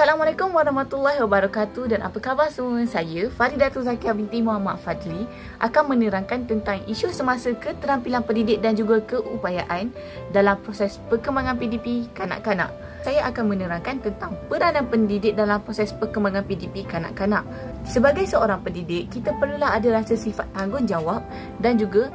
Assalamualaikum warahmatullahi wabarakatuh dan apa khabar semua? Saya Faridatul Zakiah binti Muhammad Fadli akan menerangkan tentang isu semasa keterampilan pendidik dan juga keupayaan dalam proses perkembangan PDP kanak-kanak. Saya akan menerangkan tentang peranan pendidik dalam proses perkembangan PDP kanak-kanak. Sebagai seorang pendidik, kita perlulah ada rasa sifat tanggungjawab dan juga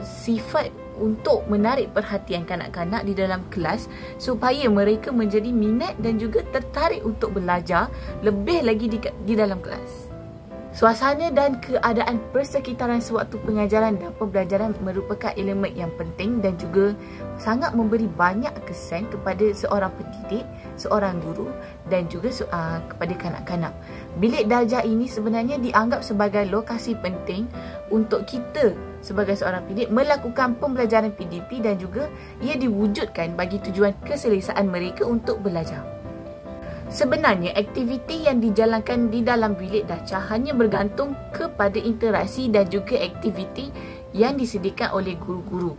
sifat untuk menarik perhatian kanak-kanak di dalam kelas supaya mereka menjadi minat dan juga tertarik untuk belajar lebih lagi di dalam kelas. Suasana dan keadaan persekitaran sewaktu pengajaran dan pembelajaran merupakan elemen yang penting dan juga sangat memberi banyak kesan kepada seorang pendidik, seorang guru dan juga kepada kanak-kanak. Bilik darjah ini sebenarnya dianggap sebagai lokasi penting untuk kita sebagai seorang pendidik melakukan pembelajaran PDP dan juga ia diwujudkan bagi tujuan keselesaan mereka untuk belajar. Sebenarnya, aktiviti yang dijalankan di dalam bilik darjah hanya bergantung kepada interaksi dan juga aktiviti yang disediakan oleh guru-guru.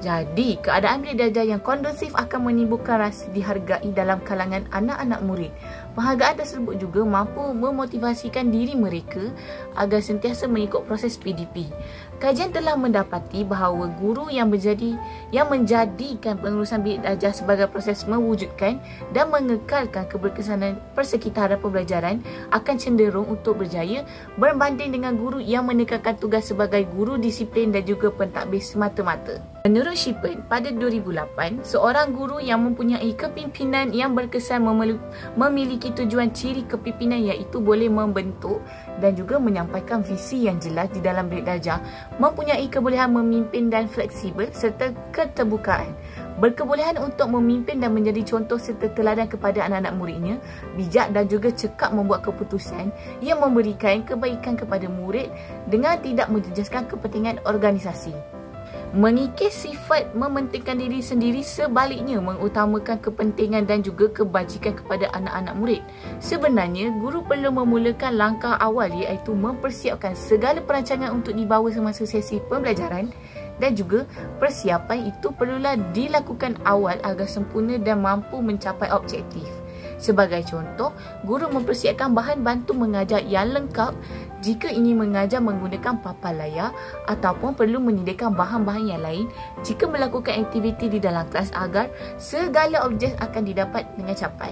Jadi, keadaan bilik darjah yang kondusif akan menimbulkan rasa dihargai dalam kalangan anak-anak murid. Penghargaan tersebut juga mampu memotivasikan diri mereka agar sentiasa mengikut proses PDP. Kajian telah mendapati bahawa guru yang menjadikan pengurusan bilik darjah sebagai proses mewujudkan dan mengekalkan keberkesanan persekitaran pembelajaran akan cenderung untuk berjaya berbanding dengan guru yang menekankan tugas sebagai guru disiplin dan juga pentadbir semata-mata. Menurut Shippen, pada 2008, seorang guru yang mempunyai kepimpinan yang berkesan memiliki tujuan ciri kepimpinan iaitu boleh membentuk dan juga menyampaikan visi yang jelas di dalam bilik darjah, mempunyai kebolehan memimpin dan fleksibel serta keterbukaan, berkebolehan untuk memimpin dan menjadi contoh serta teladan kepada anak-anak muridnya, bijak dan juga cekap membuat keputusan yang memberikan kebaikan kepada murid dengan tidak menjejaskan kepentingan organisasi. Mengikis sifat mementingkan diri sendiri, sebaliknya mengutamakan kepentingan dan juga kebajikan kepada anak-anak murid. Sebenarnya, guru perlu memulakan langkah awal iaitu mempersiapkan segala perancangan untuk dibawa semasa sesi pembelajaran dan juga persiapan itu perlulah dilakukan awal agar sempurna dan mampu mencapai objektif. Sebagai contoh, guru mempersiapkan bahan bantu mengajar yang lengkap jika ingin mengajar menggunakan papan layar ataupun perlu menyediakan bahan-bahan yang lain jika melakukan aktiviti di dalam kelas agar segala objek akan didapat dengan capai.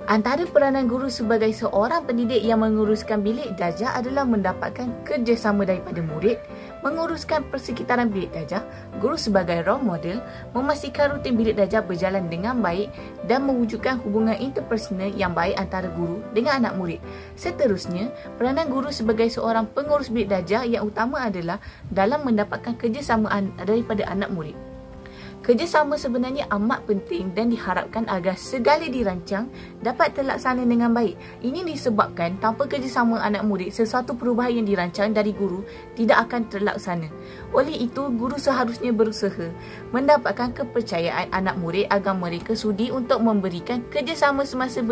Antara peranan guru sebagai seorang pendidik yang menguruskan bilik darjah adalah mendapatkan kerjasama daripada murid, menguruskan persekitaran bilik darjah, guru sebagai role model, memastikan rutin bilik darjah berjalan dengan baik dan mewujudkan hubungan interpersonal yang baik antara guru dengan anak murid. Seterusnya, peranan guru sebagai seorang pengurus bilik darjah yang utama adalah dalam mendapatkan kerjasama daripada anak murid. Kerjasama sebenarnya amat penting dan diharapkan agar segala dirancang dapat terlaksana dengan baik. Ini disebabkan tanpa kerjasama anak murid, sesuatu perubahan yang dirancang dari guru tidak akan terlaksana. Oleh itu, guru seharusnya berusaha mendapatkan kepercayaan anak murid agar mereka sudi untuk memberikan kerjasama semasa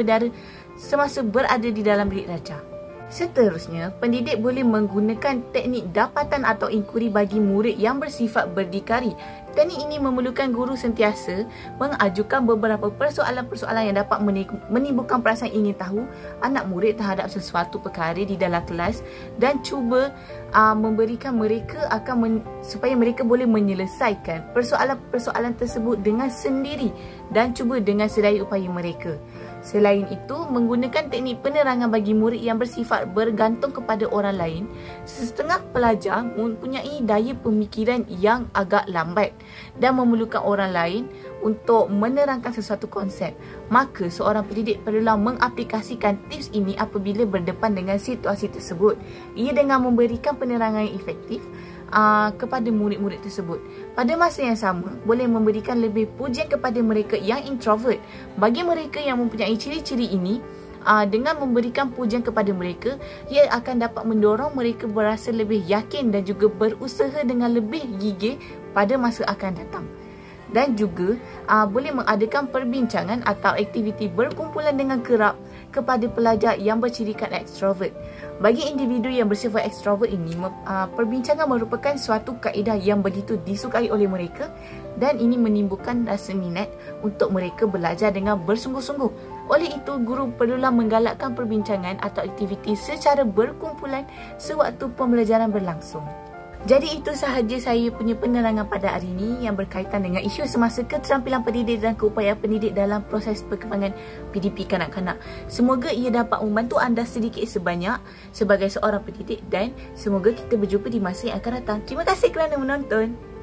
berada di dalam bilik darjah. Seterusnya, pendidik boleh menggunakan teknik dapatan atau inquiry bagi murid yang bersifat berdikari. Teknik ini memerlukan guru sentiasa mengajukan beberapa persoalan-persoalan yang dapat menimbulkan perasaan ingin tahu anak murid terhadap sesuatu perkara di dalam kelas dan cuba memberikan mereka supaya mereka boleh menyelesaikan persoalan-persoalan tersebut dengan sendiri dan cuba dengan sedaya upaya mereka. Selain itu, menggunakan teknik penerangan bagi murid yang bersifat bergantung kepada orang lain. Setengah pelajar mempunyai daya pemikiran yang agak lambat dan memerlukan orang lain untuk menerangkan sesuatu konsep. Maka seorang pendidik perlulah mengaplikasikan tips ini apabila berdepan dengan situasi tersebut. Ia dengan memberikan penerangan yang efektif kepada murid-murid tersebut. Pada masa yang sama, boleh memberikan lebih pujian kepada mereka yang introvert. Bagi mereka yang mempunyai ciri-ciri ini, dengan memberikan pujian kepada mereka, ia akan dapat mendorong mereka berasa lebih yakin dan juga berusaha dengan lebih gigih pada masa akan datang. Dan juga boleh mengadakan perbincangan atau aktiviti berkumpulan dengan kerap kepada pelajar yang bercirikan ekstrovert. Bagi individu yang bersifat ekstrovert ini, perbincangan merupakan suatu kaedah yang begitu disukai oleh mereka dan ini menimbulkan rasa minat untuk mereka belajar dengan bersungguh-sungguh. Oleh itu, guru perlulah menggalakkan perbincangan atau aktiviti secara berkumpulan sewaktu pembelajaran berlangsung. Jadi itu sahaja saya punya penerangan pada hari ini yang berkaitan dengan isu semasa keterampilan pendidik dan keupayaan pendidik dalam proses perkembangan PDP kanak-kanak. Semoga ia dapat membantu anda sedikit sebanyak sebagai seorang pendidik dan semoga kita berjumpa di masa yang akan datang. Terima kasih kerana menonton.